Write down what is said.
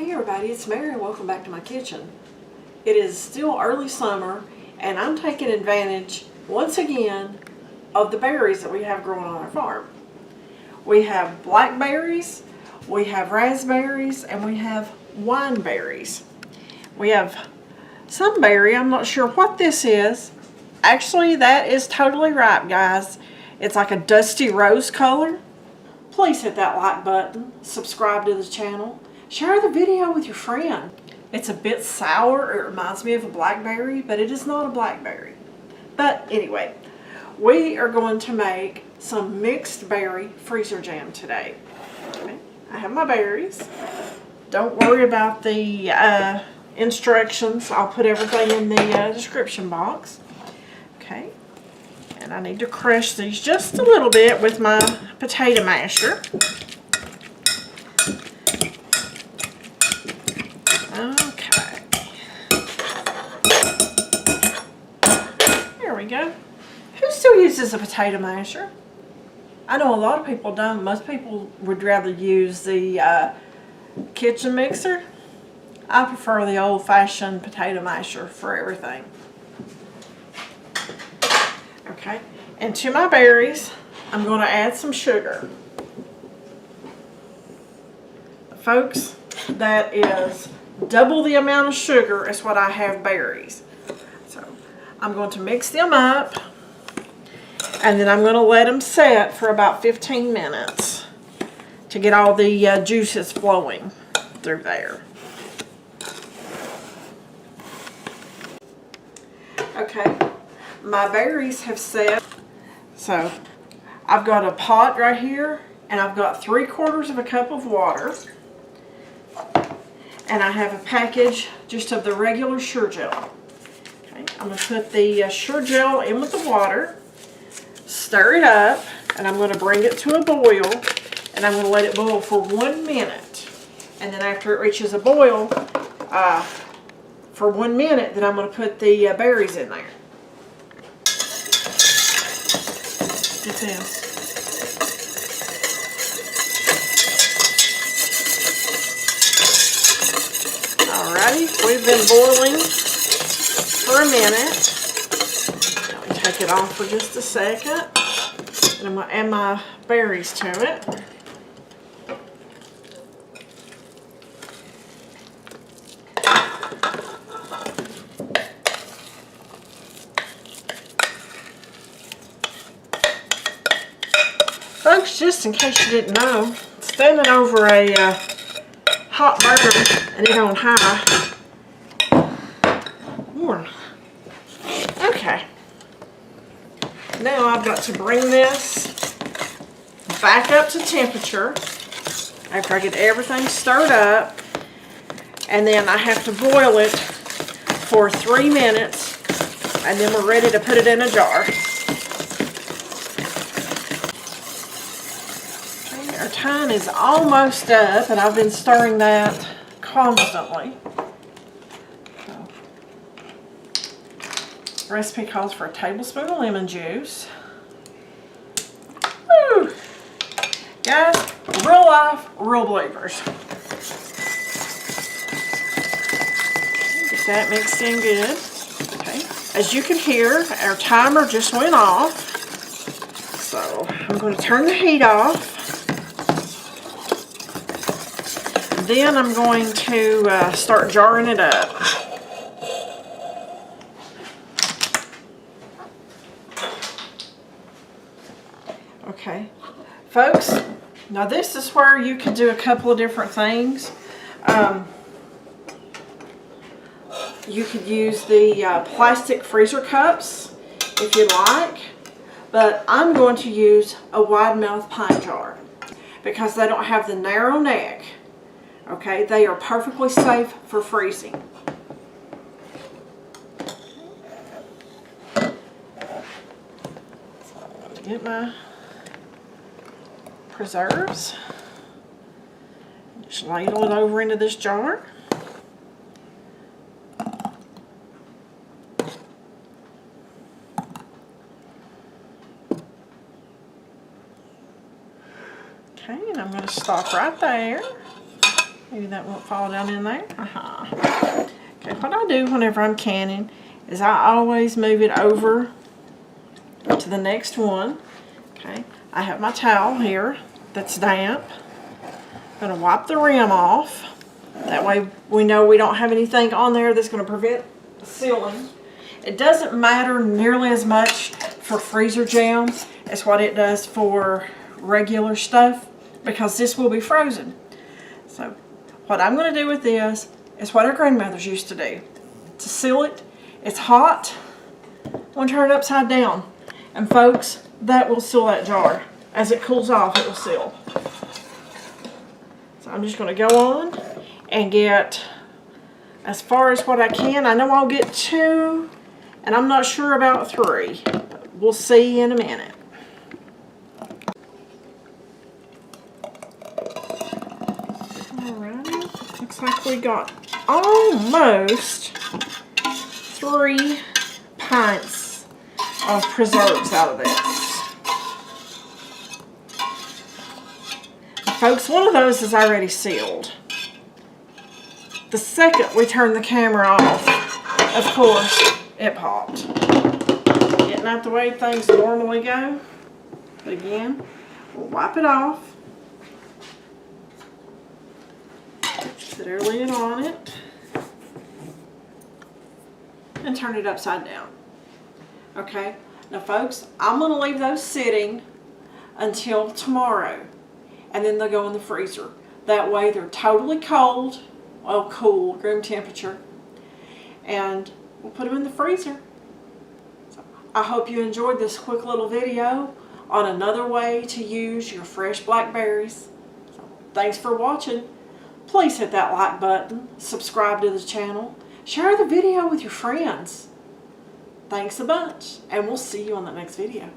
Hey everybody, it's Mary. Welcome back to my kitchen. It is still early summer and I'm taking advantage once again of the berries that we have growing on our farm. We have blackberries, we have raspberries, and we have wineberries. We have some berry, I'm not sure what this is. Actually, that is totally ripe, guys. It's like a dusty rose color. Please hit that like button, subscribe to the channel, share the video with your friend. It's a bit sour. It reminds me of a blackberry, but it is not a blackberry. But anyway, we are going to make some mixed berry freezer jam today. Okay. I have my berries. Don't worry about the instructions. I'll put everything in the description box. Okay. And I need to crush these just a little bit with my potato masher. Okay. There we go. Who still uses a potato masher? I know a lot of people don't. Most people would rather use the kitchen mixer. I prefer the old-fashioned potato masher for everything. Okay, and to my berries, I'm going to add some sugar. Folks, that is double the amount of sugar as what I have berries. So I'm going to mix them up, and then I'm going to let them set for about 15 minutes to get all the juices flowing through there. Okay. My berries have set, so I've got a pot right here and I've got 3/4 cup of water, and I have a package just of the regular Sure Gel. Okay, I'm going to put the Sure Gel in with the water, stir it up, and I'm going to bring it to a boil, and I'm going to let it boil for 1 minute, and then after it reaches a boil for 1 minute, then I'm going to put the berries in there. Get this. Alrighty, we've been boiling for a minute. Let me take it off for just a second. And I'm going to add my berries to it. Folks, just in case you didn't know, standing over a hot burner and it on high. Okay. Now I've got to bring this back up to temperature after I get everything stirred up, and then I have to boil it for 3 minutes, and then we're ready to put it in a jar. Our time is almost up, and I've been stirring that constantly. So, the recipe calls for a tablespoon of lemon juice. Woo! Guys, real life, real bloopers. Get that mixed in good. Okay. As you can hear, our timer just went off. So I'm going to turn the heat off. Then I'm going to start jarring it up. Okay, folks, now this is where you can do a couple of different things. You could use the plastic freezer cups if you like, but I'm going to use a wide mouth pint jar because they don't have the narrow neck. Okay, they are perfectly safe for freezing. So, get my preserves. Just ladle it over into this jar. Okay, and I'm going to stop right there. Maybe that won't fall down in there. Okay, what I do whenever I'm canning is I always move it over to the next one. Okay, I have my towel here that's damp. I'm going to wipe the rim off. That way we know we don't have anything on there that's going to prevent sealing. It doesn't matter nearly as much for freezer jams as what it does for regular stuff, because this will be frozen. So what I'm going to do with this is what our grandmothers used to do. To seal it, it's hot. I'm going to turn it upside down. And folks, that will seal that jar. As it cools off, it will seal. So I'm just going to go on and get as far as what I can. I know I'll get 2, and I'm not sure about 3. We'll see in a minute. Alright, looks like we got almost 3 pints of preserves out of this. Folks, one of those is already sealed. The second we turn the camera off, of course, it popped. Getting out the way things normally go. But again, we'll wipe it off. Put our lid on it. And turn it upside down. Okay, now folks, I'm going to leave those sitting until tomorrow. And then they'll go in the freezer. That way they're totally cold. Well, cool, room temperature. And we'll put them in the freezer. So I hope you enjoyed this quick little video on another way to use your fresh blackberries. So, thanks for watching. Please hit that like button, subscribe to the channel, share the video with your friends. Thanks a bunch, and we'll see you on the next video.